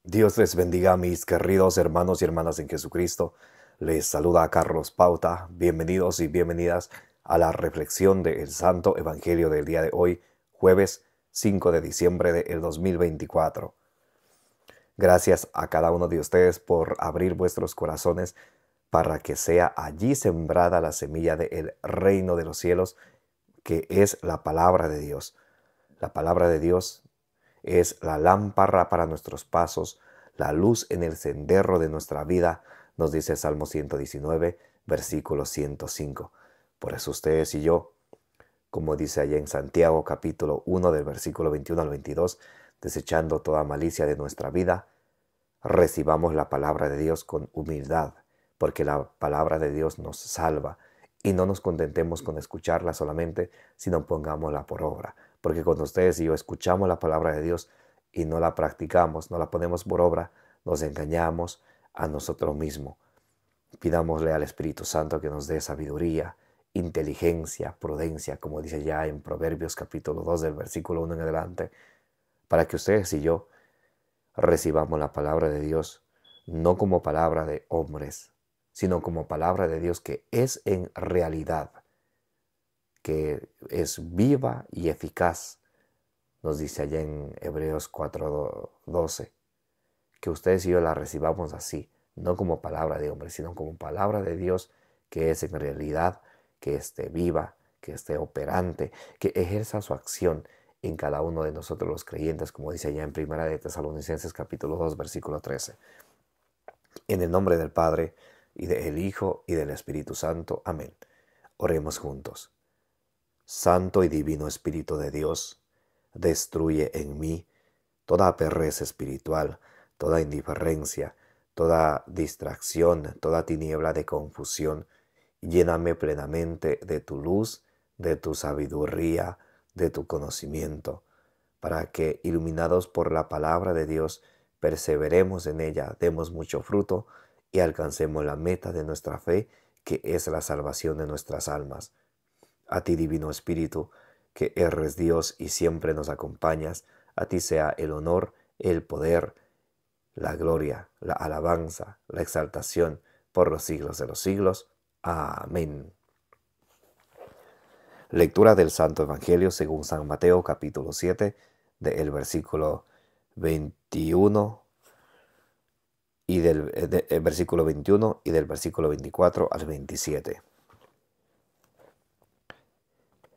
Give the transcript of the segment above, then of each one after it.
Dios les bendiga, mis queridos hermanos y hermanas en Jesucristo. Les saluda a Carlos Pauta. Bienvenidos y bienvenidas a la reflexión del Santo Evangelio del día de hoy, jueves 5 de diciembre del 2024. Gracias a cada uno de ustedes por abrir vuestros corazones para que sea allí sembrada la semilla del reino de los cielos, que es la palabra de Dios. La palabra de Dios es la lámpara para nuestros pasos, la luz en el sendero de nuestra vida, nos dice Salmo 119, versículo 105. Por eso ustedes y yo, como dice allá en Santiago capítulo 1 del versículo 21 al 22, desechando toda malicia de nuestra vida, recibamos la palabra de Dios con humildad, porque la palabra de Dios nos salva, y no nos contentemos con escucharla solamente, sino pongámosla por obra. Porque cuando ustedes y yo escuchamos la palabra de Dios y no la practicamos, no la ponemos por obra, nos engañamos a nosotros mismos. Pidámosle al Espíritu Santo que nos dé sabiduría, inteligencia, prudencia, como dice ya en Proverbios capítulo 2 del versículo 1 en adelante, para que ustedes y yo recibamos la palabra de Dios no como palabra de hombres, sino como palabra de Dios que es en realidad, que es viva y eficaz. Nos dice allá en Hebreos 4:12, que ustedes y yo la recibamos así, no como palabra de hombres, sino como palabra de Dios que es en realidad, que esté viva, que esté operante, que ejerza su acción en cada uno de nosotros los creyentes, como dice allá en Primera de Tesalonicenses capítulo 2, versículo 13. En el nombre del Padre, y del Hijo, y del Espíritu Santo. Amén. Oremos juntos. Santo y divino Espíritu de Dios, destruye en mí toda pereza espiritual, toda indiferencia, toda distracción, toda tiniebla de confusión. Lléname plenamente de tu luz, de tu sabiduría, de tu conocimiento, para que, iluminados por la palabra de Dios, perseveremos en ella, demos mucho fruto y alcancemos la meta de nuestra fe, que es la salvación de nuestras almas. A ti, Divino Espíritu, que eres Dios y siempre nos acompañas, a ti sea el honor, el poder, la gloria, la alabanza, la exaltación por los siglos de los siglos. Amén. Lectura del Santo Evangelio según San Mateo capítulo 7, del versículo 21 y del versículo 21 y del versículo 24 al 27.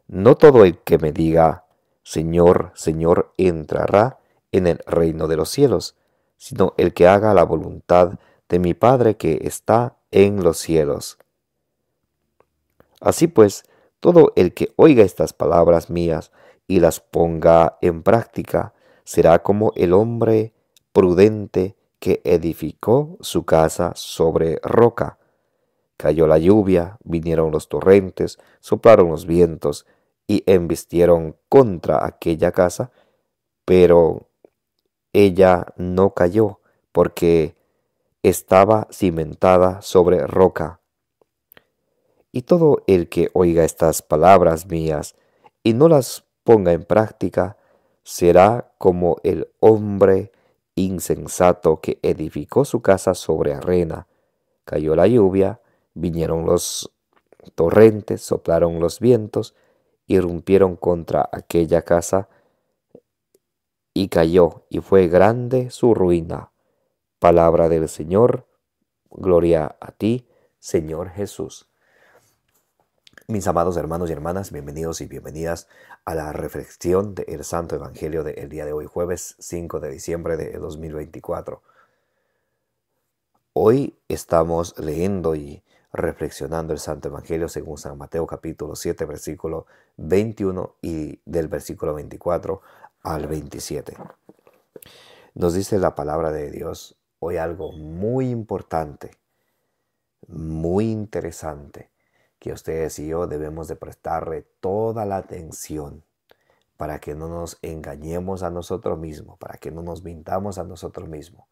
No todo el que me diga, Señor, Señor, entrará en el reino de los cielos, sino el que haga la voluntad de mi Padre que está en los cielos. Así pues, todo el que oiga estas palabras mías y las ponga en práctica, será como el hombre prudente que edificó su casa sobre roca. Cayó la lluvia, vinieron los torrentes, soplaron los vientos y embistieron contra aquella casa, pero ella no cayó, porque estaba cimentada sobre roca. Y todo el que oiga estas palabras mías y no las ponga en práctica, será como el hombre insensato que edificó su casa sobre arena. Cayó la lluvia, vinieron los torrentes, soplaron los vientos, irrumpieron contra aquella casa, y cayó, y fue grande su ruina. Palabra del Señor, gloria a ti, Señor Jesús. Mis amados hermanos y hermanas, bienvenidos y bienvenidas a la reflexión del Santo Evangelio del día de hoy, jueves 5 de diciembre de 2024. Hoy estamos leyendo y reflexionando el Santo Evangelio según San Mateo capítulo 7, versículo 21 y del versículo 24 al 27. Nos dice la palabra de Dios hoy algo muy importante, muy interesante, que ustedes y yo debemos de prestarle toda la atención para que no nos engañemos a nosotros mismos, para que no nos mintamos a nosotros mismos.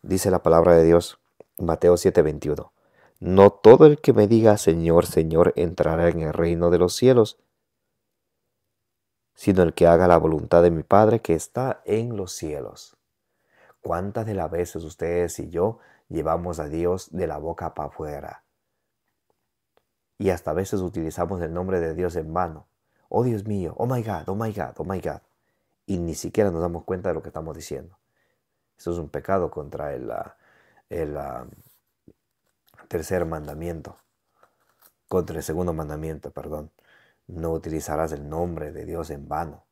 Dice la palabra de Dios, Mateo 7:21. No todo el que me diga Señor, Señor entrará en el reino de los cielos, sino el que haga la voluntad de mi Padre que está en los cielos. ¿Cuántas de las veces ustedes y yo llevamos a Dios de la boca para afuera? Y hasta a veces utilizamos el nombre de Dios en vano. Oh Dios mío, oh my God, oh my God, oh my God. Y ni siquiera nos damos cuenta de lo que estamos diciendo. Eso es un pecado contra el tercer mandamiento, contra el segundo mandamiento, perdón. No utilizarás el nombre de Dios en vano.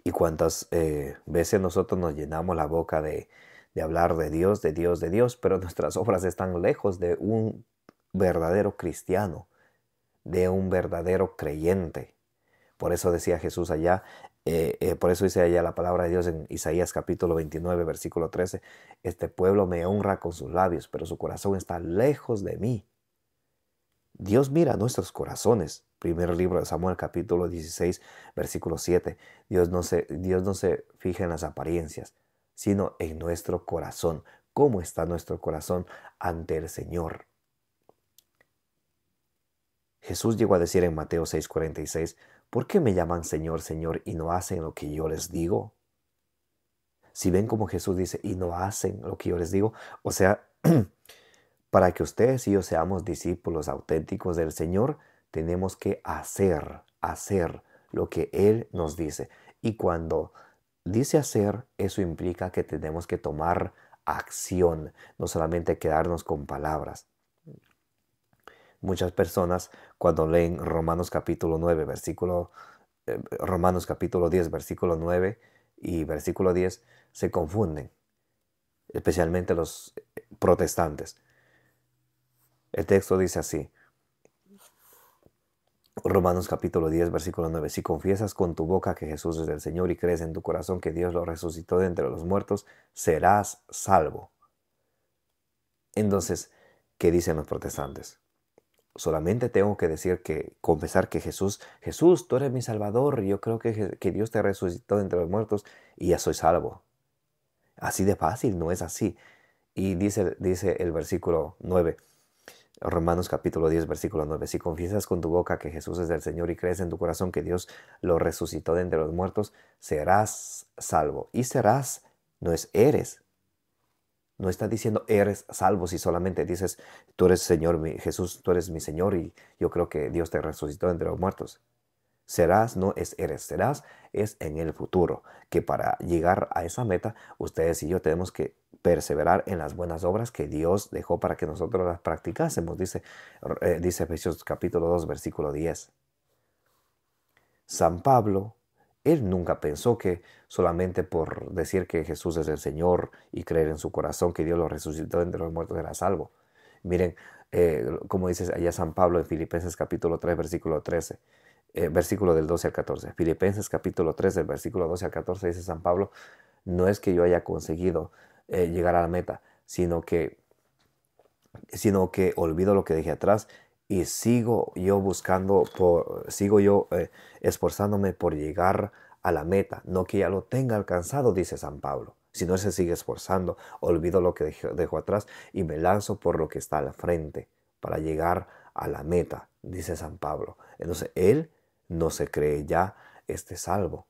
Y cuántas veces nosotros nos llenamos la boca de hablar de Dios, de Dios, de Dios, pero nuestras obras están lejos de un verdadero cristiano, de un verdadero creyente. Por eso decía Jesús allá, por eso dice allá la palabra de Dios en Isaías capítulo 29, versículo 13, este pueblo me honra con sus labios, pero su corazón está lejos de mí. Dios mira nuestros corazones. Primer libro de Samuel, capítulo 16, versículo 7. Dios no se fija en las apariencias, sino en nuestro corazón. ¿Cómo está nuestro corazón ante el Señor? Jesús llegó a decir en Mateo 6:46, ¿por qué me llaman Señor, Señor y no hacen lo que yo les digo? Si ven como Jesús dice, y no hacen lo que yo les digo, o sea, para que ustedes y yo seamos discípulos auténticos del Señor, tenemos que hacer lo que Él nos dice. Y cuando dice hacer, eso implica que tenemos que tomar acción, no solamente quedarnos con palabras. Muchas personas cuando leen Romanos capítulo 9, Romanos capítulo 10, versículo 9 y versículo 10, se confunden, especialmente los protestantes. El texto dice así, Romanos capítulo 10, versículo 9, si confiesas con tu boca que Jesús es el Señor y crees en tu corazón que Dios lo resucitó de entre los muertos, serás salvo. Entonces, ¿qué dicen los protestantes? Solamente tengo que confesar que Jesús, tú eres mi Salvador, yo creo que Dios te resucitó de entre los muertos y ya soy salvo. Así de fácil, no es así. Y dice el versículo 9, Romanos capítulo 10, versículo 9. Si confiesas con tu boca que Jesús es el Señor y crees en tu corazón que Dios lo resucitó de entre los muertos, serás salvo. Y serás, no es eres. No está diciendo eres salvo si solamente dices, tú eres Señor, Jesús, tú eres mi Señor y yo creo que Dios te resucitó de entre los muertos. Serás no es eres, serás es en el futuro, que para llegar a esa meta, ustedes y yo tenemos que perseverar en las buenas obras que Dios dejó para que nosotros las practicásemos, dice Efesios capítulo 2, versículo 10. San Pablo, él nunca pensó que solamente por decir que Jesús es el Señor y creer en su corazón que Dios lo resucitó entre los muertos era salvo. Miren, como dice allá San Pablo en Filipenses capítulo 3, versículo 13. Versículo del 12 al 14. Filipenses capítulo 3, del versículo 12 al 14 dice San Pablo, no es que yo haya conseguido llegar a la meta, sino que olvido lo que dejé atrás y sigo yo esforzándome por llegar a la meta, no que ya lo tenga alcanzado, dice San Pablo, sino se sigue esforzando, olvido lo que dejo atrás y me lanzo por lo que está al frente para llegar a la meta, dice San Pablo. Entonces él no se cree ya salvo.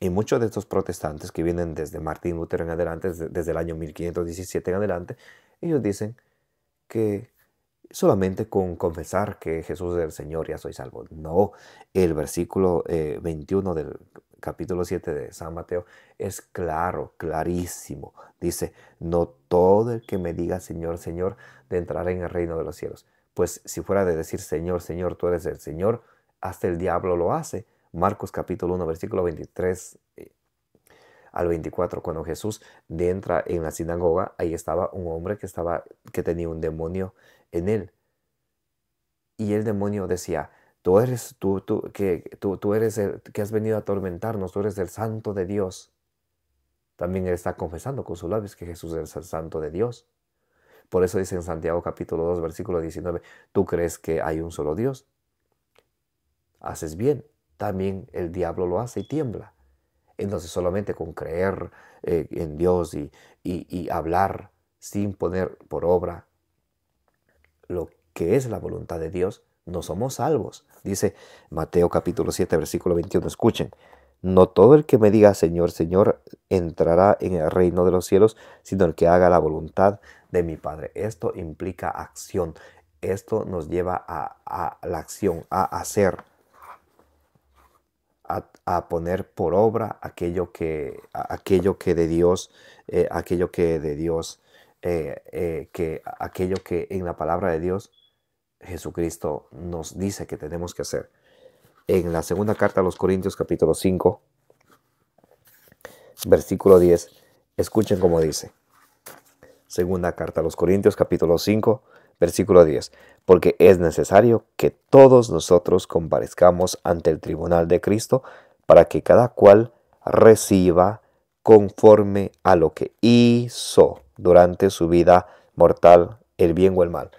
Y muchos de estos protestantes que vienen desde Martín Lutero en adelante, desde el año 1517 en adelante, ellos dicen que solamente con confesar que Jesús es el Señor ya soy salvo. No, el versículo 21 del capítulo 7 de San Mateo es claro, clarísimo. Dice, no todo el que me diga Señor, Señor, de entrar en el reino de los cielos. Pues si fuera de decir Señor, Señor, tú eres el Señor, hasta el diablo lo hace. Marcos capítulo 1, versículo 23 al 24, cuando Jesús entra en la sinagoga, ahí estaba un hombre que tenía un demonio en él. Y el demonio decía, tú eres el que has venido a atormentarnos, tú eres el santo de Dios. También él está confesando con sus labios que Jesús es el santo de Dios. Por eso dice en Santiago capítulo 2, versículo 19, ¿tú crees que hay un solo Dios? Haces bien, también el diablo lo hace y tiembla. Entonces solamente con creer en Dios y hablar sin poner por obra lo que es la voluntad de Dios, no somos salvos. Dice Mateo capítulo 7, versículo 21, escuchen, No todo el que me diga Señor, Señor, entrará en el reino de los cielos, sino el que haga la voluntad de mi Padre. Esto implica acción. Esto nos lleva a la acción, a hacer, a poner por obra aquello que de Dios, aquello que en la palabra de Dios Jesucristo nos dice que tenemos que hacer. En la segunda carta a los Corintios, capítulo 5, versículo 10, escuchen cómo dice. Segunda carta a los Corintios, capítulo 5, versículo 10. Porque es necesario que todos nosotros comparezcamos ante el tribunal de Cristo para que cada cual reciba conforme a lo que hizo durante su vida mortal, el bien o el mal.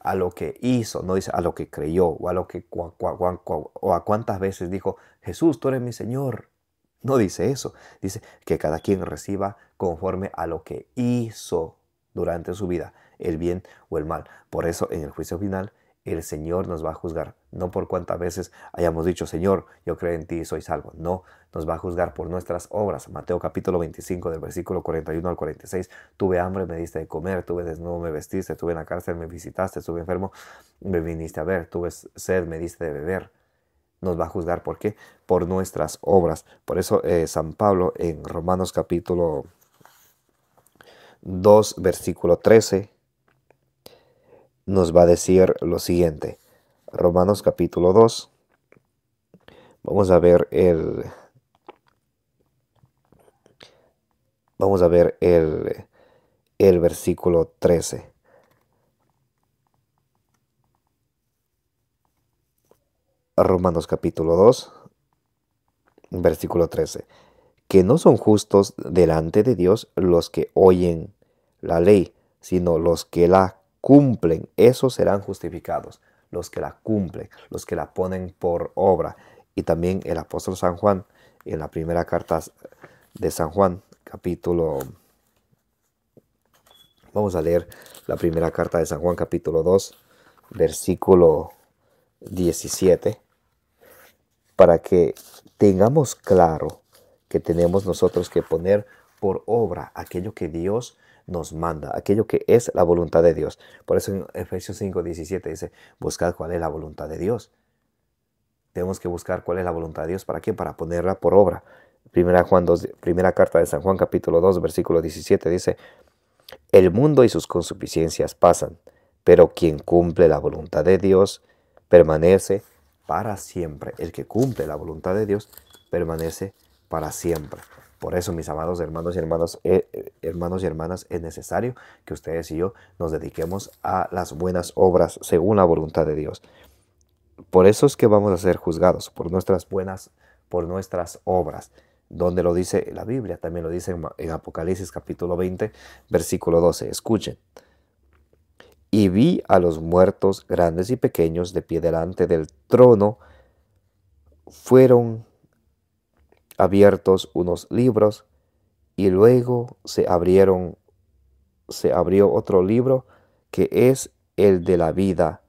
A lo que hizo, no dice a lo que creyó o a lo que o a cuántas veces dijo Jesús, tú eres mi Señor. No dice eso, dice que cada quien reciba conforme a lo que hizo durante su vida, el bien o el mal. Por eso en el juicio final el Señor nos va a juzgar, no por cuántas veces hayamos dicho Señor, yo creo en ti y soy salvo. No, nos va a juzgar por nuestras obras. Mateo capítulo 25 del versículo 41 al 46. Tuve hambre, me diste de comer, tuve desnudo, me vestiste, estuve en la cárcel, me visitaste, estuve enfermo, me viniste a ver, tuve sed, me diste de beber. Nos va a juzgar, ¿por qué? Por nuestras obras. Por eso San Pablo en Romanos capítulo 2, versículo 13, nos va a decir lo siguiente. Romanos capítulo 2, vamos a ver el versículo 13. Romanos capítulo 2, versículo 13. Que no son justos delante de Dios los que oyen la ley, sino los que la cumplen. Esos serán justificados, los que la cumplen, los que la ponen por obra. Y también el apóstol San Juan, en la primera carta de San Juan, vamos a leer la primera carta de San Juan, capítulo 2, versículo 17, para que tengamos claro que tenemos nosotros que poner por obra aquello que Dios nos manda, aquello que es la voluntad de Dios. Por eso en Efesios 5:17 dice, buscad cuál es la voluntad de Dios. Tenemos que buscar cuál es la voluntad de Dios. ¿Para qué? Para ponerla por obra. Primera carta de San Juan, capítulo 2, versículo 17 dice, el mundo y sus consuficiencias pasan, pero quien cumple la voluntad de Dios permanece para siempre. El que cumple la voluntad de Dios permanece para siempre. Por eso, mis amados hermanos y hermanas, es necesario que ustedes y yo nos dediquemos a las buenas obras según la voluntad de Dios. Por eso es que vamos a ser juzgados por nuestras obras. Donde lo dice la Biblia, también lo dice en Apocalipsis capítulo 20, versículo 12. Escuchen. Y vi a los muertos grandes y pequeños de pie delante del trono. Fueron abiertos unos libros y luego se abrió otro libro que es el de la vida,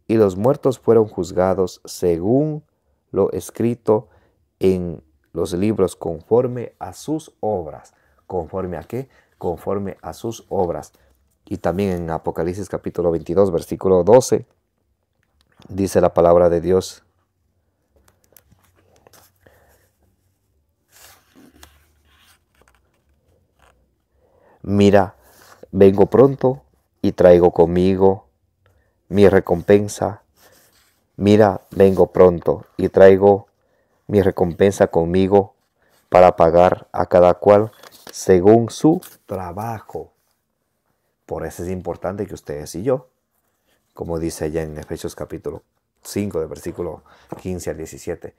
y los muertos fueron juzgados según lo escrito en los libros conforme a sus obras. ¿Conforme a qué? Conforme a sus obras. Y también en Apocalipsis capítulo 22, versículo 12, dice la palabra de Dios. Mira, vengo pronto y traigo conmigo mi recompensa. Mira, vengo pronto y traigo mi recompensa conmigo para pagar a cada cual según su trabajo. Por eso es importante que ustedes y yo, como dice allá en Efesios capítulo 5, de versículo 15 al 17,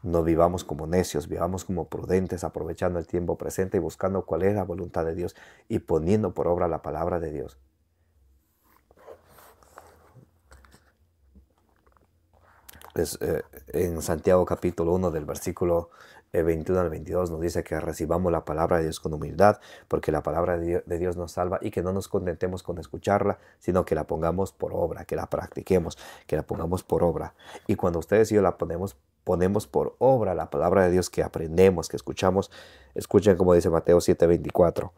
no vivamos como necios, vivamos como prudentes, aprovechando el tiempo presente y buscando cuál es la voluntad de Dios y poniendo por obra la palabra de Dios. En Santiago capítulo 1 del versículo 21 al 22 nos dice que recibamos la palabra de Dios con humildad, porque la palabra de Dios nos salva, y que no nos contentemos con escucharla, sino que la pongamos por obra, que la practiquemos, que la pongamos por obra. Y cuando ustedes y yo la ponemos ponemos por obra la palabra de Dios que aprendemos, que escuchamos. Escuchen como dice Mateo 7:24.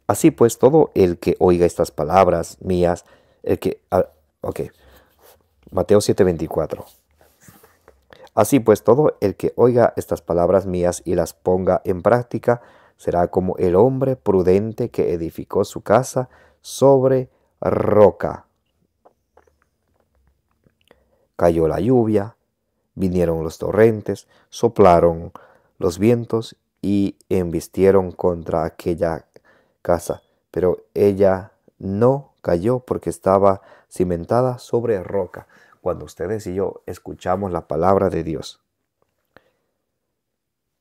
Así pues, todo el que oiga estas palabras mías, Mateo 7:24. Así pues, todo el que oiga estas palabras mías y las ponga en práctica, será como el hombre prudente que edificó su casa sobre roca. Cayó la lluvia, vinieron los torrentes, soplaron los vientos y embistieron contra aquella casa, pero ella no cayó porque estaba cimentada sobre roca. Cuando ustedes y yo escuchamos la palabra de Dios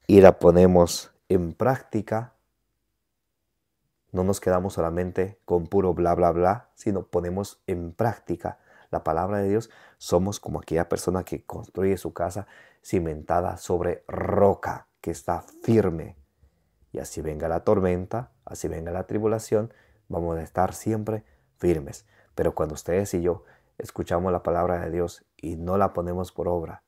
y la ponemos en práctica, no nos quedamos solamente con puro bla, bla, bla, sino ponemos en práctica la palabra de Dios. Somos como aquella persona que construye su casa cimentada sobre roca, que está firme. Y así venga la tormenta, así venga la tribulación, vamos a estar siempre firmes. Pero cuando ustedes y yo escuchamos la palabra de Dios y no la ponemos por obra,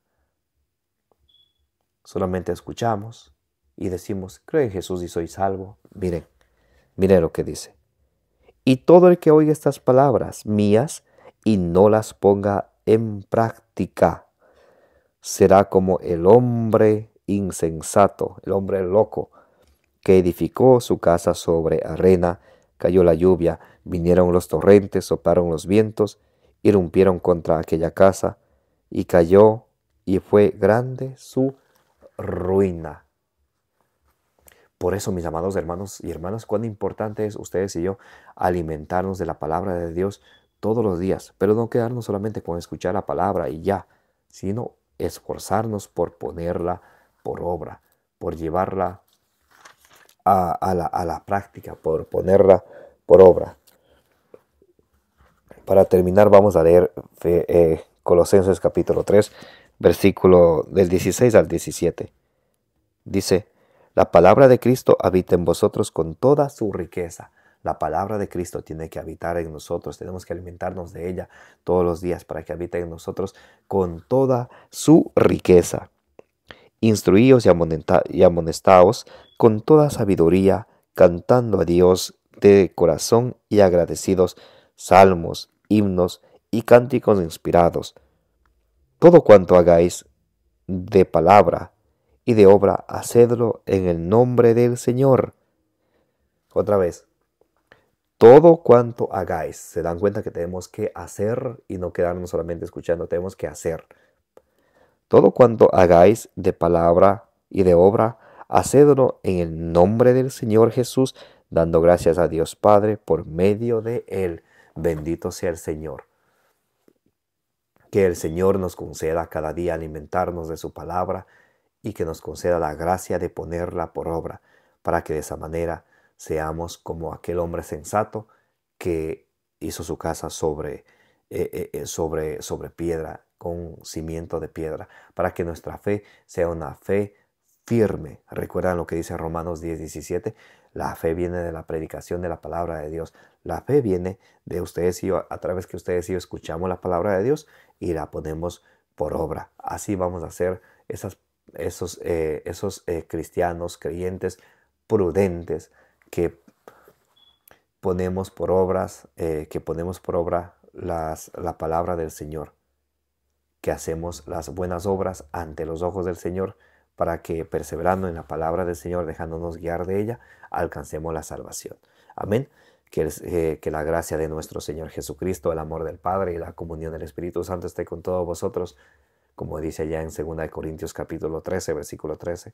solamente escuchamos y decimos, creo en Jesús y soy salvo. Miren lo que dice. Y todo el que oiga estas palabras mías y no las ponga en práctica, será como el hombre insensato, el hombre loco, que edificó su casa sobre arena. Cayó la lluvia, vinieron los torrentes, soplaron los vientos, irrumpieron contra aquella casa, y cayó, y fue grande su ruina. Por eso, mis amados hermanos y hermanas, cuán importante es ustedes y yo alimentarnos de la palabra de Dios todos los días, pero no quedarnos solamente con escuchar la palabra y ya, sino esforzarnos por ponerla por obra, por llevarla a la práctica, por ponerla por obra. Para terminar, vamos a leer Colosenses capítulo 3, versículo del 16 al 17. Dice, la palabra de Cristo habita en vosotros con toda su riqueza. La palabra de Cristo tiene que habitar en nosotros. Tenemos que alimentarnos de ella todos los días para que habite en nosotros con toda su riqueza. Instruíos y amonestaos con toda sabiduría, cantando a Dios de corazón y agradecidos salmos, himnos y cánticos inspirados. Todo cuanto hagáis de palabra y de obra, hacedlo en el nombre del Señor. Otra vez, todo cuanto hagáis. Se dan cuenta que tenemos que hacer y no quedarnos solamente escuchando, tenemos que hacer. Todo cuanto hagáis de palabra y de obra, hacedlo en el nombre del Señor Jesús, dando gracias a Dios Padre por medio de Él. Bendito sea el Señor. Que el Señor nos conceda cada día alimentarnos de su palabra y que nos conceda la gracia de ponerla por obra, para que de esa manera seamos como aquel hombre sensato que hizo su casa sobre piedra, con cimiento de piedra, para que nuestra fe sea una fe firme. ¿Recuerdan lo que dice Romanos 10:17? La fe viene de la predicación de la palabra de Dios. La fe viene de ustedes y yo, a través que ustedes y yo escuchamos la palabra de Dios y la ponemos por obra. Así vamos a ser esos cristianos, creyentes, prudentes, que ponemos por obra la palabra del Señor, que hacemos las buenas obras ante los ojos del Señor, para que perseverando en la palabra del Señor, dejándonos guiar de ella, alcancemos la salvación. Amén. Que la gracia de nuestro Señor Jesucristo, el amor del Padre y la comunión del Espíritu Santo esté con todos vosotros, como dice allá en 2 Corintios capítulo 13, versículo 13,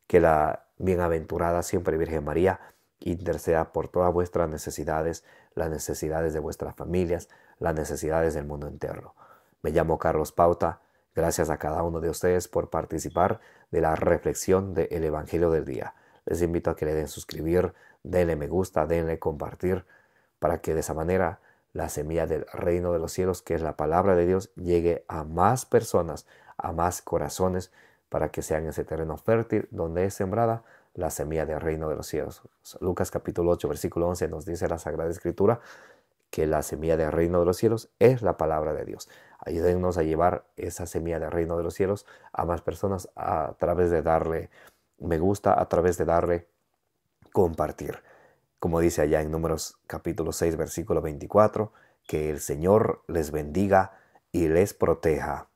que la bienaventurada siempre Virgen María interceda por todas vuestras necesidades, las necesidades de vuestras familias, las necesidades del mundo entero. Me llamo Carlos Pauta. Gracias a cada uno de ustedes por participar de la reflexión del Evangelio del día. Les invito a que le den suscribir, denle me gusta, denle compartir, para que de esa manera la semilla del reino de los cielos, que es la palabra de Dios, llegue a más personas, a más corazones, para que sean ese terreno fértil donde es sembrada la semilla del reino de los cielos. Lucas capítulo 8, versículo 11 nos dice la Sagrada Escritura que la semilla del reino de los cielos es la palabra de Dios. Ayúdennos a llevar esa semilla del reino de los cielos a más personas a través de darle me gusta, a través de darle compartir. Como dice allá en Números capítulo 6, versículo 24, que el Señor les bendiga y les proteja.